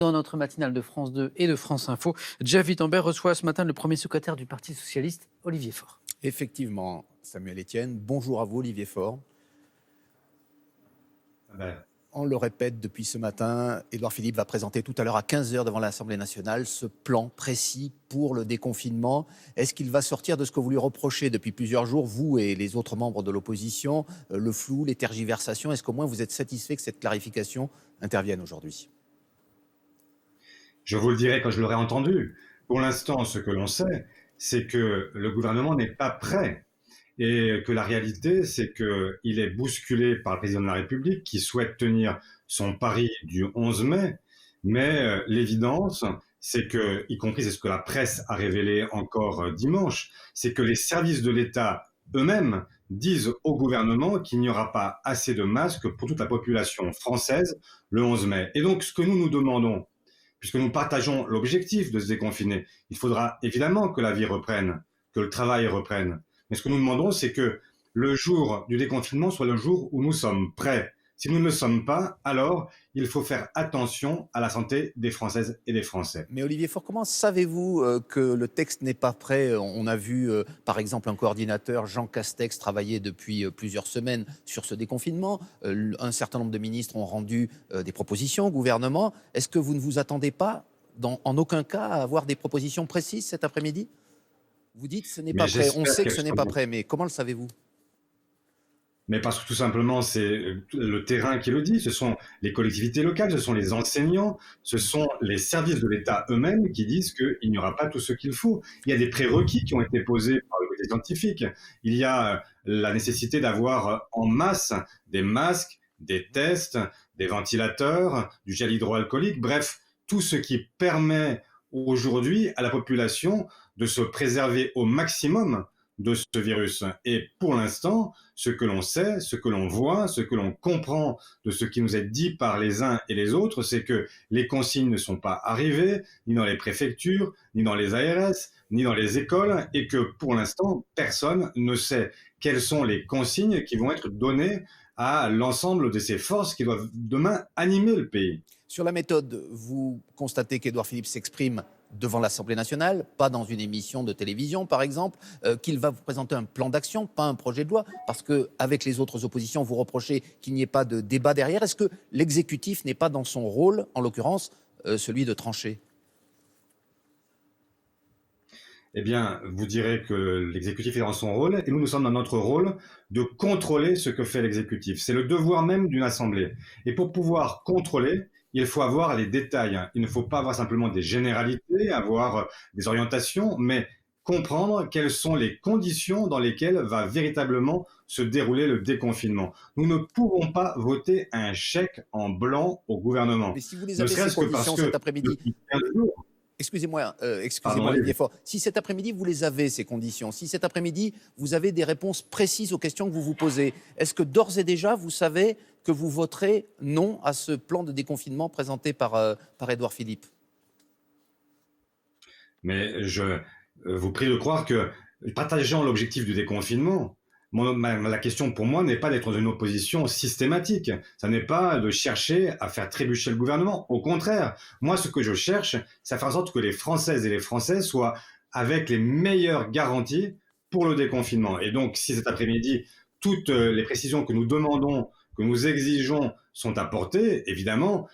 Dans notre matinale de France 2 et de France Info, Jeff Wittenberg reçoit ce matin le premier secrétaire du Parti socialiste, Olivier Faure. Effectivement, Samuel Etienne, bonjour à vous Olivier Faure. On le répète depuis ce matin, Édouard Philippe va présenter tout à l'heure à 15h devant l'Assemblée nationale ce plan précis pour le déconfinement. Est-ce qu'il va sortir de ce que vous lui reprochez depuis plusieurs jours, vous et les autres membres de l'opposition, le flou, les tergiversations? Est-ce qu'au moins vous êtes satisfait que cette clarification intervienne aujourd'hui? Je vous le dirai quand je l'aurai entendu. Pour l'instant, ce que l'on sait, c'est que le gouvernement n'est pas prêt et que la réalité, c'est qu'il est bousculé par le président de la République qui souhaite tenir son pari du 11 mai. Mais l'évidence, c'est que, y compris c'est ce que la presse a révélé encore dimanche, c'est que les services de l'État eux-mêmes disent au gouvernement qu'il n'y aura pas assez de masques pour toute la population française le 11 mai. Et donc, ce que nous nous demandons, puisque nous partageons l'objectif de se déconfiner, il faudra évidemment que la vie reprenne, que le travail reprenne. Mais ce que nous demandons, c'est que le jour du déconfinement soit le jour où nous sommes prêts. Si nous ne le sommes pas, alors il faut faire attention à la santé des Françaises et des Français. Mais Olivier Faure, comment savez-vous que le texte n'est pas prêt? On a vu, par exemple, un coordinateur, Jean Castex, travailler depuis plusieurs semaines sur ce déconfinement. Un certain nombre de ministres ont rendu des propositions au gouvernement. Est-ce que vous ne vous attendez pas, en aucun cas, à avoir des propositions précises cet après-midi? Vous dites ce n'est pas prêt. On sait que ce n'est pas prêt, mais comment le savez-vous? Mais parce que tout simplement, c'est le terrain qui le dit. Ce sont les collectivités locales, ce sont les enseignants, ce sont les services de l'État eux-mêmes qui disent qu'il n'y aura pas tout ce qu'il faut. Il y a des prérequis qui ont été posés par le côté scientifique. Il y a la nécessité d'avoir en masse des masques, des tests, des ventilateurs, du gel hydroalcoolique, bref, tout ce qui permet aujourd'hui à la population de se préserver au maximum de ce virus. Et pour l'instant, ce que l'on sait, ce que l'on voit, ce que l'on comprend de ce qui nous est dit par les uns et les autres, c'est que les consignes ne sont pas arrivées, ni dans les préfectures, ni dans les ARS, ni dans les écoles, et que pour l'instant, personne ne sait quelles sont les consignes qui vont être données à l'ensemble de ces forces qui doivent demain animer le pays. Sur la méthode, vous constatez qu'Édouard Philippe s'exprime devant l'Assemblée nationale, pas dans une émission de télévision par exemple, qu'il va vous présenter un plan d'action, pas un projet de loi, parce qu'avec les autres oppositions, vous reprochez qu'il n'y ait pas de débat derrière. Est-ce que l'exécutif n'est pas dans son rôle, en l'occurrence, celui de trancher? Eh bien, vous direz que l'exécutif est dans son rôle, et nous sommes dans notre rôle de contrôler ce que fait l'exécutif. C'est le devoir même d'une assemblée. Et pour pouvoir contrôler, il faut avoir les détails. Il ne faut pas avoir simplement des généralités, avoir des orientations, mais comprendre quelles sont les conditions dans lesquelles va véritablement se dérouler le déconfinement. Nous ne pouvons pas voter un chèque en blanc au gouvernement. Mais si vous les avez, ces conditions, cet après-midi... Excusez-moi, Olivier Faure. Si cet après-midi, vous les avez, ces conditions, si cet après-midi, vous avez des réponses précises aux questions que vous vous posez, est-ce que d'ores et déjà, vous savez que vous voterez non à ce plan de déconfinement présenté par Édouard Philippe? Mais je vous prie de croire que, partageant l'objectif du déconfinement, la question pour moi n'est pas d'être dans une opposition systématique. Ça n'est pas de chercher à faire trébucher le gouvernement. Au contraire, moi, ce que je cherche, c'est à faire en sorte que les Françaises et les Français soient avec les meilleures garanties pour le déconfinement. Et donc, si cet après-midi, toutes les précisions que nous demandons, que nous exigeons sont apportées, évidemment,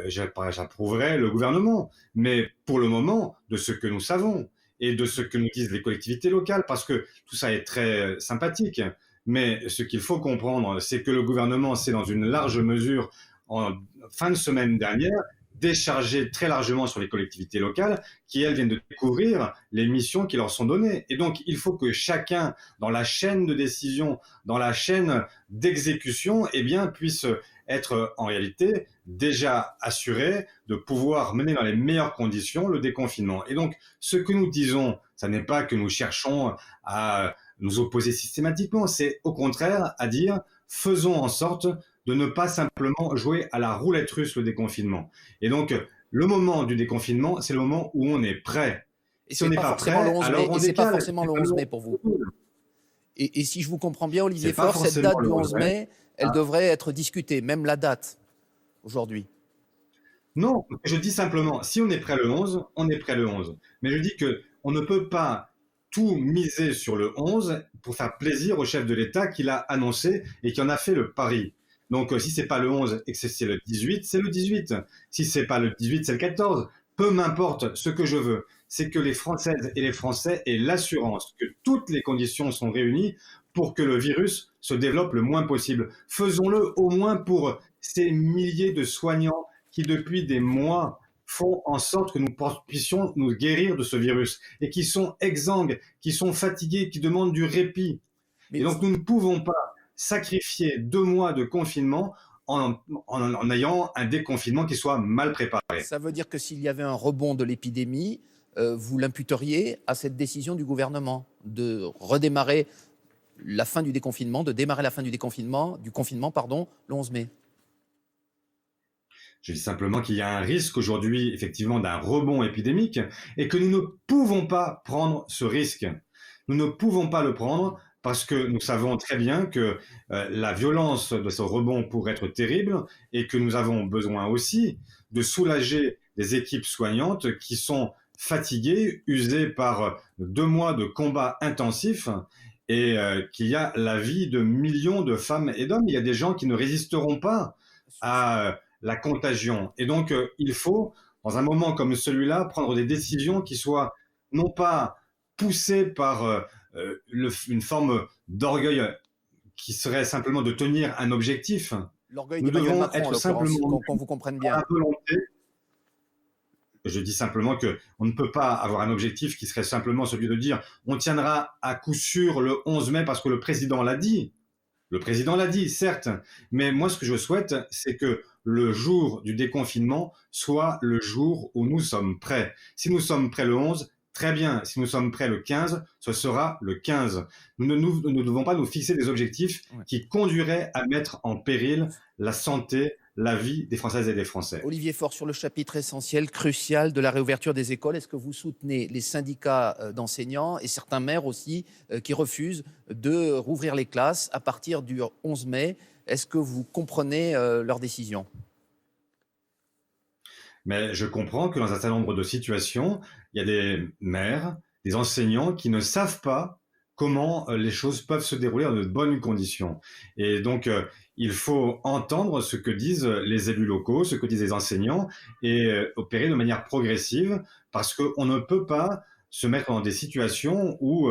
j'approuverai le gouvernement. Mais pour le moment, de ce que nous savons, et de ce que nous disent les collectivités locales, parce que tout ça est très sympathique. Mais ce qu'il faut comprendre, c'est que le gouvernement s'est dans une large mesure, en fin de semaine dernière, déchargé très largement sur les collectivités locales qui, elles, viennent de découvrir les missions qui leur sont données. Et donc, il faut que chacun, dans la chaîne de décision, dans la chaîne d'exécution, eh bien, puisse être en réalité déjà assuré de pouvoir mener dans les meilleures conditions le déconfinement. Et donc, ce que nous disons, ça n'est pas que nous cherchons à nous opposer systématiquement, c'est au contraire à dire faisons en sorte de ne pas simplement jouer à la roulette russe le déconfinement. Et donc, le moment du déconfinement, c'est le moment où on est prêt. Et si on n'est pas prêt, alors on décale. C'est pas forcément le 11 mai pour vous. Et si je vous comprends bien, Olivier Faure, cette date du 11 mai, elle devrait être discutée, même la date, aujourd'hui. Non, je dis simplement, si on est prêt le 11, on est prêt le 11. Mais je dis que on ne peut pas tout miser sur le 11 pour faire plaisir au chef de l'État qui l'a annoncé et qui en a fait le pari. Donc, si c'est pas le 11 et que c'est le 18, c'est le 18. Si c'est pas le 18, c'est le 14. Peu m'importe, ce que je veux, c'est que les Françaises et les Français aient l'assurance que toutes les conditions sont réunies pour que le virus se développe le moins possible. Faisons-le au moins pour ces milliers de soignants qui, depuis des mois, font en sorte que nous puissions nous guérir de ce virus et qui sont exsangues, qui sont fatigués, qui demandent du répit. Mais Et donc, nous ne pouvons pas sacrifier 2 mois de confinement en ayant un déconfinement qui soit mal préparé. ça veut dire que s'il y avait un rebond de l'épidémie, vous l'imputeriez à cette décision du gouvernement de redémarrer la fin du déconfinement, de démarrer la fin du confinement, pardon, le 11 mai. Je dis simplement qu'il y a un risque aujourd'hui, effectivement, d'un rebond épidémique et que nous ne pouvons pas prendre ce risque. Nous ne pouvons pas le prendre parce que nous savons très bien que la violence de ce rebond pourrait être terrible et que nous avons besoin aussi de soulager les équipes soignantes qui sont fatiguées, usées par 2 mois de combats intensifs et qu'il y a la vie de millions de femmes et d'hommes. Il y a des gens qui ne résisteront pas à la contagion. Et donc, il faut, dans un moment comme celui-là, prendre des décisions qui soient non pas poussées par une forme d'orgueil qui serait simplement de tenir un objectif. L'orgueil Nous d'Emmanuel devons Macron, en être l'occurrence, simplement qu'on vous comprenne dans bien. la volonté. Je dis simplement qu'on ne peut pas avoir un objectif qui serait simplement celui de dire on tiendra à coup sûr le 11 mai parce que le président l'a dit. Le président l'a dit, certes, mais moi ce que je souhaite, c'est que le jour du déconfinement soit le jour où nous sommes prêts. Si nous sommes prêts le 11, très bien. Si nous sommes prêts le 15, ce sera le 15. Nous ne devons pas nous fixer des objectifs qui conduiraient à mettre en péril la santé, la vie des Françaises et des Français. Olivier Faure, sur le chapitre essentiel, crucial de la réouverture des écoles, est-ce que vous soutenez les syndicats d'enseignants et certains maires aussi qui refusent de rouvrir les classes à partir du 11 mai? Est-ce que vous comprenez leur décision? Mais je comprends que dans un certain nombre de situations, il y a des maires, des enseignants qui ne savent pas comment les choses peuvent se dérouler dans de bonnes conditions. Et donc, il faut entendre ce que disent les élus locaux, ce que disent les enseignants, et opérer de manière progressive, parce qu'on ne peut pas se mettre dans des situations où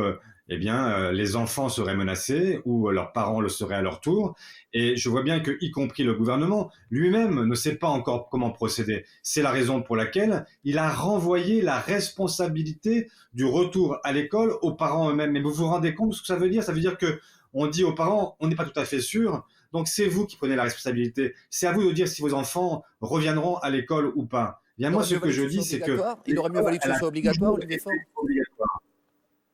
eh bien, les enfants seraient menacés, ou leurs parents le seraient à leur tour. Et je vois bien que, y compris le gouvernement, lui-même ne sait pas encore comment procéder. C'est la raison pour laquelle il a renvoyé la responsabilité du retour à l'école aux parents eux-mêmes. Mais vous vous rendez compte de ce que ça veut dire? Ça veut dire que on dit aux parents, on n'est pas tout à fait sûr, donc c'est vous qui prenez la responsabilité. C'est à vous de dire si vos enfants reviendront à l'école ou pas. Bien, moi, ce que je dis, c'est que il aurait mieux valu que ce soit obligatoire, Olivier Faure.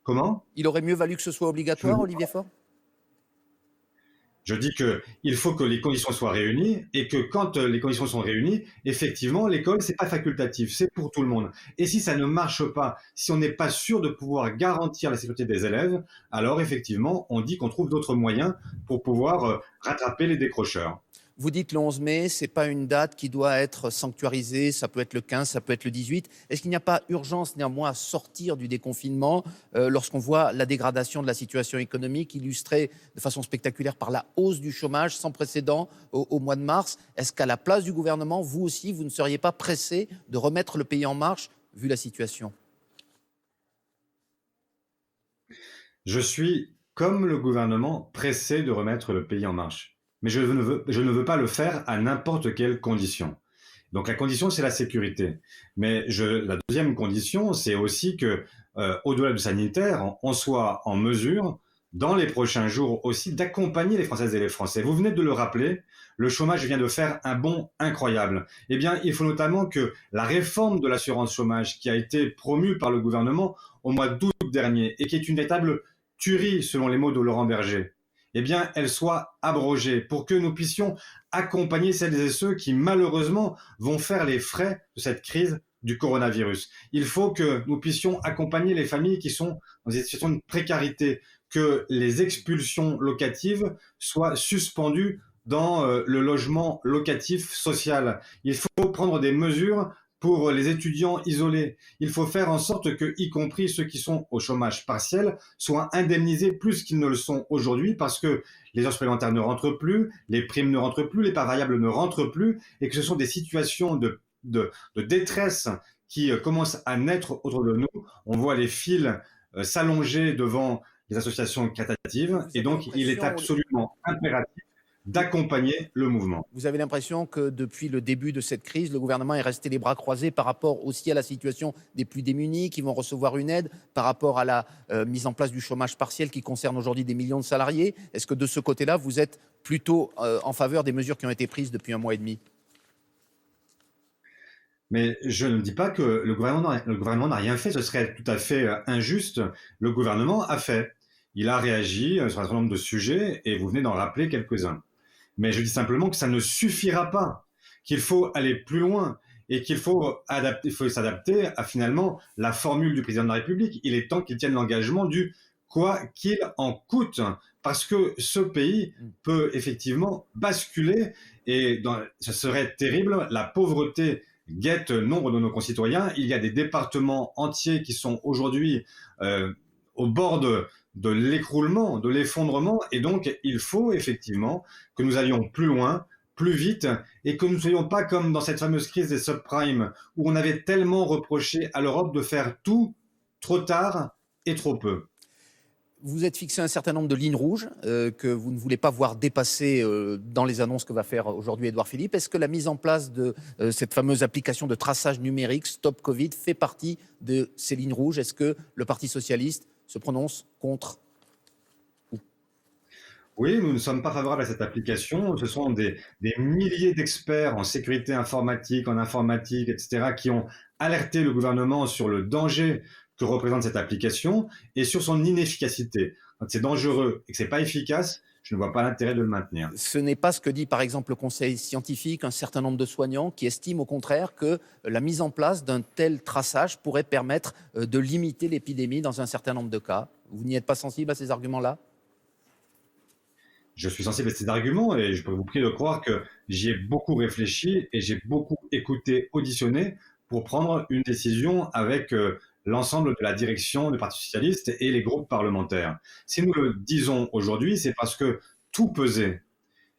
Comment? Il aurait mieux valu que ce soit obligatoire, Olivier Faure. Je dis qu'il faut que les conditions soient réunies et que quand les conditions sont réunies, effectivement, l'école, c'est pas facultatif, c'est pour tout le monde. Et si ça ne marche pas, si on n'est pas sûr de pouvoir garantir la sécurité des élèves, alors effectivement, on dit qu'on trouve d'autres moyens pour pouvoir rattraper les décrocheurs. Vous dites le 11 mai, ce n'est pas une date qui doit être sanctuarisée, ça peut être le 15, ça peut être le 18. Est-ce qu'il n'y a pas urgence néanmoins à sortir du déconfinement lorsqu'on voit la dégradation de la situation économique illustrée de façon spectaculaire par la hausse du chômage sans précédent au mois de mars? Est-ce qu'à la place du gouvernement, vous aussi, vous ne seriez pas pressé de remettre le pays en marche vu la situation? Je suis, comme le gouvernement, pressé de remettre le pays en marche. Mais je ne veux pas le faire à n'importe quelle condition. Donc la condition, c'est la sécurité. Mais la deuxième condition, c'est aussi que, au-delà du sanitaire, on soit en mesure, dans les prochains jours aussi, d'accompagner les Françaises et les Français. Vous venez de le rappeler, le chômage vient de faire un bond incroyable. Eh bien, il faut notamment que la réforme de l'assurance chômage, qui a été promue par le gouvernement au mois d'août dernier, et qui est une véritable tuerie, selon les mots de Laurent Berger, eh bien, elle soit abrogée pour que nous puissions accompagner celles et ceux qui, malheureusement, vont faire les frais de cette crise du coronavirus. Il faut que nous puissions accompagner les familles qui sont dans des situations de précarité, que les expulsions locatives soient suspendues dans le logement locatif social. Il faut prendre des mesures pour les étudiants isolés. Il faut faire en sorte que, y compris ceux qui sont au chômage partiel, soient indemnisés plus qu'ils ne le sont aujourd'hui parce que les heures supplémentaires ne rentrent plus, les primes ne rentrent plus, les parts variables ne rentrent plus et que ce sont des situations de détresse qui commencent à naître autour de nous. On voit les files s'allonger devant les associations caritatives Vous et avez donc il est l'impression, absolument impératif d'accompagner le mouvement. vous avez l'impression que depuis le début de cette crise, le gouvernement est resté les bras croisés par rapport aussi à la situation des plus démunis qui vont recevoir une aide, par rapport à la mise en place du chômage partiel qui concerne aujourd'hui des millions de salariés. Est-ce que de ce côté-là, vous êtes plutôt en faveur des mesures qui ont été prises depuis 1 mois et demi? Mais je ne dis pas que le gouvernement n'a rien fait, ce serait tout à fait injuste. Le gouvernement a fait. Il a réagi sur un certain nombre de sujets et vous venez d'en rappeler quelques-uns. Mais je dis simplement que ça ne suffira pas, qu'il faut aller plus loin et qu'il faut s'adapter à finalement la formule du président de la République. Il est temps qu'il tienne l'engagement du quoi qu'il en coûte, parce que ce pays peut effectivement basculer et ce serait terrible. La pauvreté guette nombre de nos concitoyens. Il y a des départements entiers qui sont aujourd'hui au bord de l'écroulement, de l'effondrement, et donc il faut effectivement que nous allions plus loin, plus vite, et que nous ne soyons pas comme dans cette fameuse crise des subprimes, où on avait tellement reproché à l'Europe de faire tout trop tard et trop peu. Vous êtes fixé un certain nombre de lignes rouges que vous ne voulez pas voir dépasser dans les annonces que va faire aujourd'hui Édouard Philippe. Est-ce que la mise en place de cette fameuse application de traçage numérique Stop Covid fait partie de ces lignes rouges? Est-ce que le Parti socialiste se prononce contre? Oui, nous ne sommes pas favorables à cette application. Ce sont des milliers d'experts en sécurité informatique, en informatique, etc., qui ont alerté le gouvernement sur le danger que représente cette application et sur son inefficacité. Quand c'est dangereux et que c'est pas efficace, je ne vois pas l'intérêt de le maintenir. Ce n'est pas ce que dit par exemple le conseil scientifique, un certain nombre de soignants qui estiment au contraire que la mise en place d'un tel traçage pourrait permettre de limiter l'épidémie dans un certain nombre de cas. Vous n'y êtes pas sensible à ces arguments-là? Je suis sensible à ces arguments et je peux vous prier de croire que j'y ai beaucoup réfléchi et j'ai beaucoup écouté, auditionné pour prendre une décision avec l'ensemble de la direction du Parti socialiste et les groupes parlementaires. Si nous le disons aujourd'hui, c'est parce que tout pesait.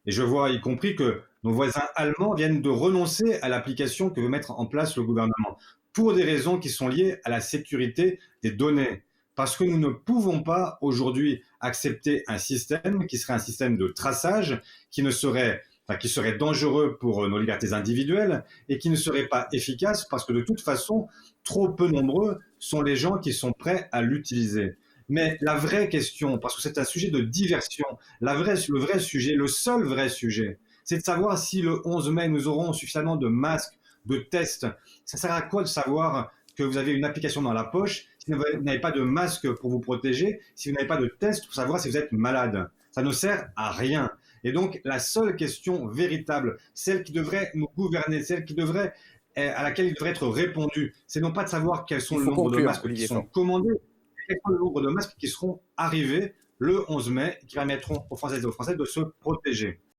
Et je vois y compris que nos voisins allemands viennent de renoncer à l'application que veut mettre en place le gouvernement pour des raisons qui sont liées à la sécurité des données. Parce que nous ne pouvons pas aujourd'hui accepter un système qui serait un système de traçage qui serait dangereux pour nos libertés individuelles et qui ne serait pas efficace parce que de toute façon, trop peu nombreux sont les gens qui sont prêts à l'utiliser. Mais la vraie question, parce que c'est un sujet de diversion, le vrai sujet, le seul vrai sujet, c'est de savoir si le 11 mai, nous aurons suffisamment de masques, de tests. Ça sert à quoi de savoir que vous avez une application dans la poche si vous n'avez pas de masque pour vous protéger, si vous n'avez pas de test pour savoir si vous êtes malade? Ça ne sert à rien. Et donc, la seule question véritable, celle qui devrait nous gouverner, à laquelle il devrait être répondu, c'est non pas de savoir quels sont le nombre de masques qui sont commandés, mais quels sont le nombre de masques qui seront arrivés le 11 mai et qui permettront aux Françaises et aux Français de se protéger.